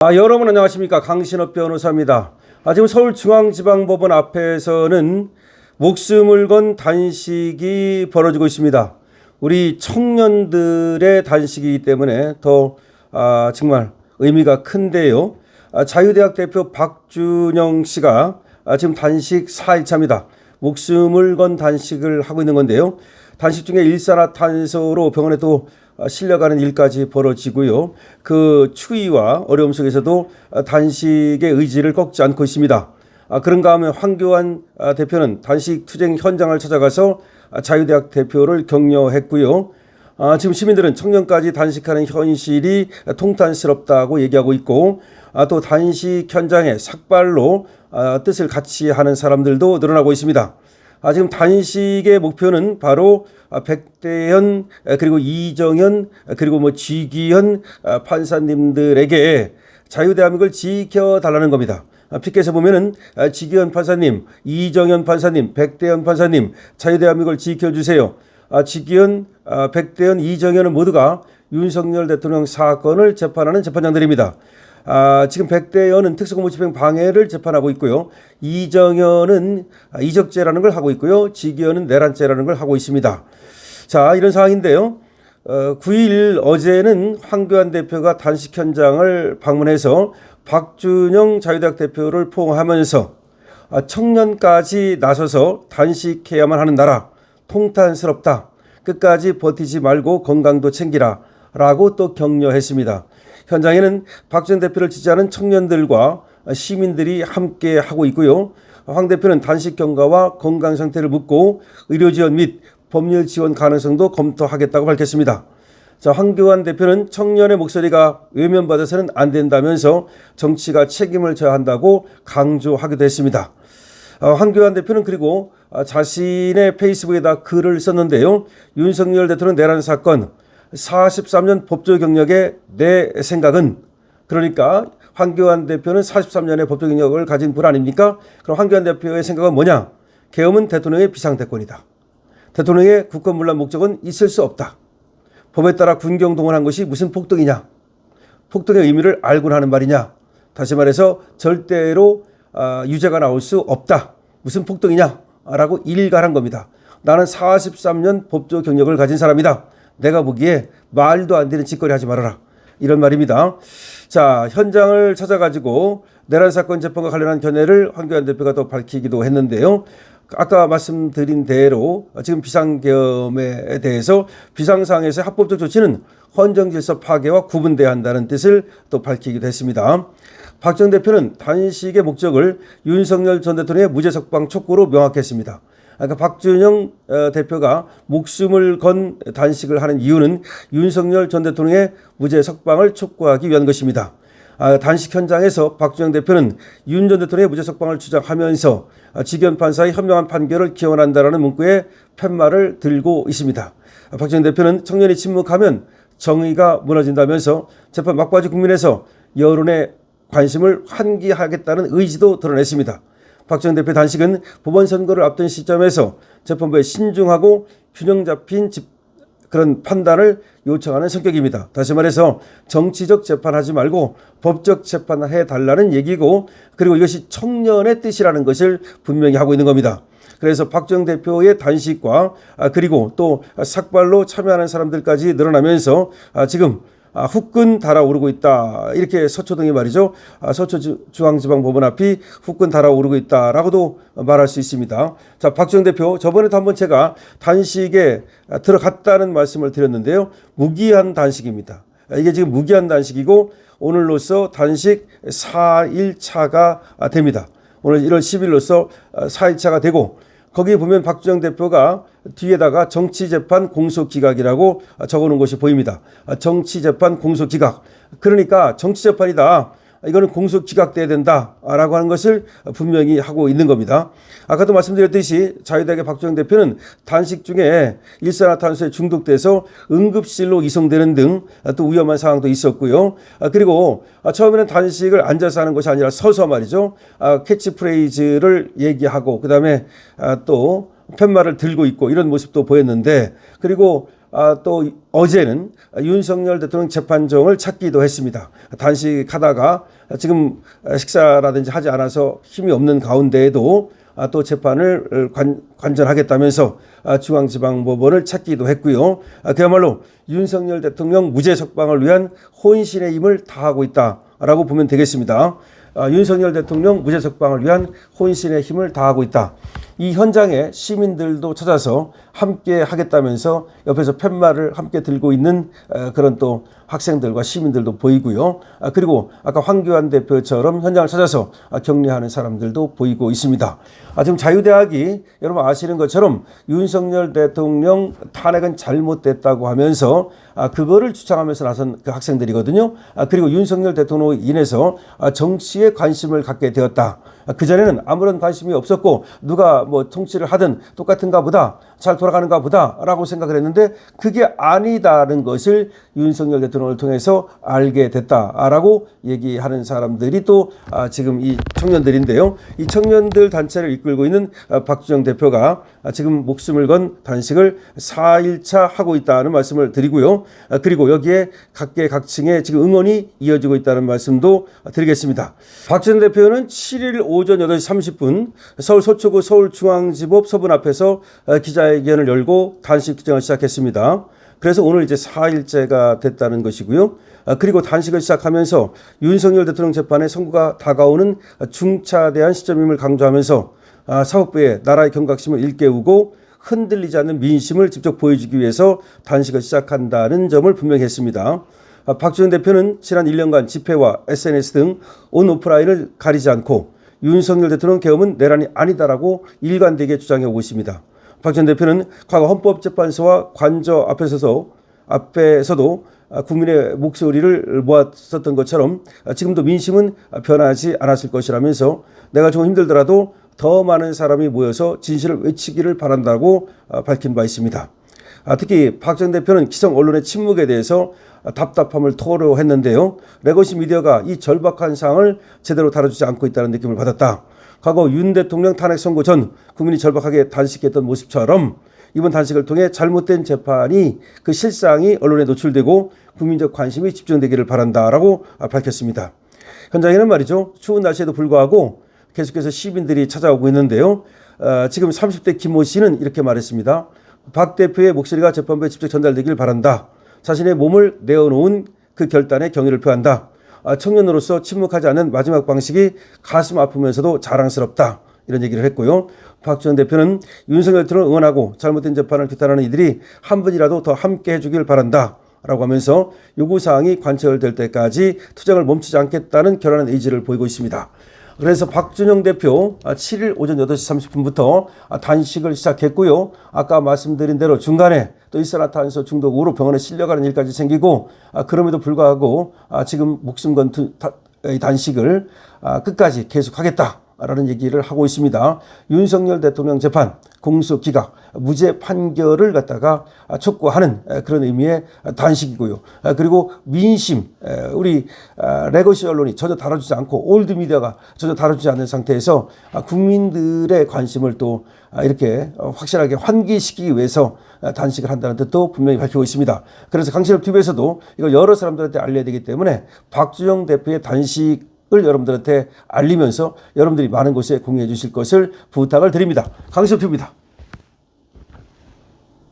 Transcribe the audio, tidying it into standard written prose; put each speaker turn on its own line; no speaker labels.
여러분 안녕하십니까. 강신업 변호사입니다. 지금 서울중앙지방법원 앞에서는 목숨을 건 단식이 벌어지고 있습니다. 우리 청년들의 단식이기 때문에 더 정말 의미가 큰데요. 자유대학 대표 박준영 씨가 지금 단식 4일차입니다. 목숨을 건 단식을 하고 있는 건데요. 단식 중에 일산화탄소로 병원에 또 실려가는 일까지 벌어지고요. 그 추위와 어려움 속에서도 단식의 의지를 꺾지 않고 있습니다. 그런가 하면 황교안 대표는 단식 투쟁 현장을 찾아가서 자유대학 대표를 격려했고요. 지금 시민들은 청년까지 단식하는 현실이 통탄스럽다고 얘기하고 있고, 또 단식 현장에 삭발로 뜻을 같이 하는 사람들도 늘어나고 있습니다. 지금 단식의 목표는 바로 백대현 그리고 이정현 그리고 지기현 판사님들에게 자유대한민국을 지켜달라는 겁니다. 피켓에 보면은 지기현 판사님, 이정현 판사님, 백대현 판사님, 자유대한민국을 지켜주세요. 지기현, 백대현, 이정현은 모두가 윤석열 대통령 사건을 재판하는 재판장들입니다. 지금 백대현은 특수공무집행 방해를 재판하고 있고요. 이정현은 이적죄라는 걸 하고 있고요. 지기현은 내란죄라는 걸 하고 있습니다. 자, 이런 상황인데요. 9일 어제는 황교안 대표가 단식 현장을 방문해서 박준영 자유대학 대표를 포옹하면서 청년까지 나서서 단식해야만 하는 나라, 통탄스럽다. 끝까지 버티지 말고 건강도 챙기라. 라고 또 격려했습니다. 현장에는 박준영 대표를 지지하는 청년들과 시민들이 함께 하고 있고요. 황 대표는 단식 경과와 건강 상태를 묻고 의료 지원 및 법률 지원 가능성도 검토하겠다고 밝혔습니다. 자, 황교안 대표는 청년의 목소리가 외면받아서는 안 된다면서 정치가 책임을 져야 한다고 강조하기도 했습니다. 황교안 대표는 그리고 자신의 페이스북에다 글을 썼는데요. 윤석열 대통령 내란 사건 43년 법조 경력의 내 생각은, 그러니까 황교안 대표는 43년의 법조 경력을 가진 분 아닙니까? 그럼 황교안 대표의 생각은 뭐냐? 계엄은 대통령의 비상대권이다. 대통령의 국권문란 목적은 있을 수 없다. 법에 따라 군경 동원한 것이 무슨 폭동이냐? 폭동의 의미를 알고는 하는 말이냐? 다시 말해서 절대로 유죄가 나올 수 없다. 무슨 폭동이냐? 라고 일갈한 겁니다. 나는 43년 법조 경력을 가진 사람이다. 내가 보기에 말도 안 되는 짓거리 하지 말아라. 이런 말입니다. 자, 현장을 찾아가지고 내란 사건 재판과 관련한 견해를 황교안 대표가 또 밝히기도 했는데요. 아까 말씀드린 대로 지금 비상계엄에 대해서 비상상황에서 합법적 조치는 헌정질서 파괴와 구분돼야 한다는 뜻을 또 밝히기도 했습니다. 박정희 대표는 단식의 목적을 윤석열 전 대통령의 무죄 석방 촉구로 명확했습니다. 그러니까 박준영 대표가 목숨을 건 단식을 하는 이유는 윤석열 전 대통령의 무죄 석방을 촉구하기 위한 것입니다. 단식 현장에서 박준영 대표는 윤 전 대통령의 무죄 석방을 주장하면서 지기현 판사의 현명한 판결을 기원한다라는 문구에 팻말을 들고 있습니다. 박준영 대표는 청년이 침묵하면 정의가 무너진다면서 재판 막바지 국민에서 여론의 관심을 환기하겠다는 의지도 드러냈습니다. 박준영 대표 단식은 법원 선거를 앞둔 시점에서 재판부에 신중하고 균형 잡힌 그런 판단을 요청하는 성격입니다. 다시 말해서 정치적 재판하지 말고 법적 재판을 해달라는 얘기고, 그리고 이것이 청년의 뜻이라는 것을 분명히 하고 있는 겁니다. 그래서 박준영 대표의 단식과 그리고 또 삭발로 참여하는 사람들까지 늘어나면서 지금 후끈 달아오르고 있다. 이렇게 서초동이 말이죠. 서초중앙지방법원 앞이 후끈 달아오르고 있다라고도 말할 수 있습니다. 자, 박준영 대표, 저번에도 한번 제가 단식에 들어갔다는 말씀을 드렸는데요. 무기한 단식입니다. 이게 지금 무기한 단식이고 오늘로써 단식 4일차가 됩니다. 오늘 1월 10일로써 4일차가 되고, 거기에 보면 박준영 대표가 뒤에다가 정치재판 공소기각이라고 적어놓은 것이 보입니다. 정치재판 공소기각. 그러니까 정치재판이다. 이거는 공소기각돼야 된다라고 하는 것을 분명히 하고 있는 겁니다. 아까도 말씀드렸듯이 자유대학의 박준영 대표는 단식 중에 일산화탄소에 중독돼서 응급실로 이송되는 등 또 위험한 상황도 있었고요. 그리고 처음에는 단식을 앉아서 하는 것이 아니라 서서 말이죠. 캐치프레이즈를 얘기하고 그다음에 또 팻말을 들고 있고 이런 모습도 보였는데, 그리고 또 어제는 윤석열 대통령 재판정을 찾기도 했습니다. 단식하다가 지금 식사라든지 하지 않아서 힘이 없는 가운데에도 또 재판을 관전하겠다면서 중앙지방법원을 찾기도 했고요. 그야말로 윤석열 대통령 무죄 석방을 위한 혼신의 힘을 다하고 있다라고 보면 되겠습니다. 윤석열 대통령 무죄 석방을 위한 혼신의 힘을 다하고 있다. 이 현장에 시민들도 찾아서 함께 하겠다면서 옆에서 팻말을 함께 들고 있는 그런 또 학생들과 시민들도 보이고요. 그리고 아까 황교안 대표처럼 현장을 찾아서 격려하는 사람들도 보이고 있습니다. 지금 자유대학이 여러분 아시는 것처럼 윤석열 대통령 탄핵은 잘못됐다고 하면서 그거를 주장하면서 나선 그 학생들이거든요. 그리고 윤석열 대통령으로 인해서 정치에 관심을 갖게 되었다. 그전에는 아무런 관심이 없었고 누가 뭐 통치를 하든 똑같은가 보다, 잘 돌아가는가 보다 라고 생각을 했는데 그게 아니다는 것을 윤석열 대통령을 통해서 알게 됐다라고 얘기하는 사람들이 또 지금 이 청년들인데요. 이 청년들 단체를 이끌고 있는 박주정 대표가 지금 목숨을 건 단식을 4일차 하고 있다는 말씀을 드리고요. 그리고 여기에 각계각층의 지금 응원이 이어지고 있다는 말씀도 드리겠습니다. 박주정 대표는 7일 오전 8시 30분 서울 서초구 서울중앙지법 서분 앞에서 기자회견을 열고 단식 투쟁을 시작했습니다. 그래서 오늘 이제 4일째가 됐다는 것이고요. 그리고 단식을 시작하면서 윤석열 대통령 재판의 선고가 다가오는 중차대한 시점임을 강조하면서 사법부의 나라의 경각심을 일깨우고 흔들리지 않는 민심을 직접 보여주기 위해서 단식을 시작한다는 점을 분명히 했습니다. 박주정 대표는 지난 1년간 집회와 SNS 등 온 오프라인을 가리지 않고 윤석열 대통령 계엄은 내란이 아니다라고 일관되게 주장해 오고 있습니다. 박주정 대표는 과거 헌법재판소와 관저 앞에서도 국민의 목소리를 모았었던 것처럼 지금도 민심은 변하지 않았을 것이라면서 내가 조금 힘들더라도 더 많은 사람이 모여서 진실을 외치기를 바란다고 밝힌 바 있습니다. 특히 박주정 대표는 기성 언론의 침묵에 대해서 답답함을 토로했는데요. 레거시 미디어가 이 절박한 상황을 제대로 다뤄주지 않고 있다는 느낌을 받았다. 과거 윤 대통령 탄핵 선고 전 국민이 절박하게 단식했던 모습처럼 이번 단식을 통해 잘못된 재판이 그 실상이 언론에 노출되고 국민적 관심이 집중되기를 바란다라고 밝혔습니다. 현장에는 말이죠. 추운 날씨에도 불구하고 계속해서 시민들이 찾아오고 있는데요. 지금 30대 김모 씨는 이렇게 말했습니다. 박 대표의 목소리가 재판부에 직접 전달되길 바란다. 자신의 몸을 내어놓은 그 결단에 경의를 표한다. 청년으로서 침묵하지 않는 마지막 방식이 가슴 아프면서도 자랑스럽다. 이런 얘기를 했고요. 박주정 대표는 윤석열 대통령을 응원하고 잘못된 재판을 규탄하는 이들이 한 분이라도 더 함께 해주길 바란다. 라고 하면서 요구사항이 관철될 때까지 투쟁을 멈추지 않겠다는 결연한 의지를 보이고 있습니다. 그래서 박준영 대표 7일 오전 8시 30분부터 단식을 시작했고요. 아까 말씀드린 대로 중간에 또 일산화탄소 중독으로 병원에 실려가는 일까지 생기고 그럼에도 불구하고 지금 목숨 건 단식을 끝까지 계속하겠다라는 얘기를 하고 있습니다. 윤석열 대통령 재판 공소 기각 무죄 판결을 갖다가 촉구하는 그런 의미의 단식이고요. 그리고 민심 우리 레거시 언론이 전혀 다뤄주지 않고 올드 미디어가 전혀 다뤄주지 않는 상태에서 국민들의 관심을 또 이렇게 확실하게 환기시키기 위해서 단식을 한다는 뜻도 분명히 밝히고 있습니다. 그래서 강신업 TV에서도 이걸 여러 사람들한테 알려야 되기 때문에 박주영 대표의 단식 을 여러분들한테 알리면서 여러분들이 많은 곳에 공유해 주실 것을 부탁을 드립니다. 강신업 TV입니다.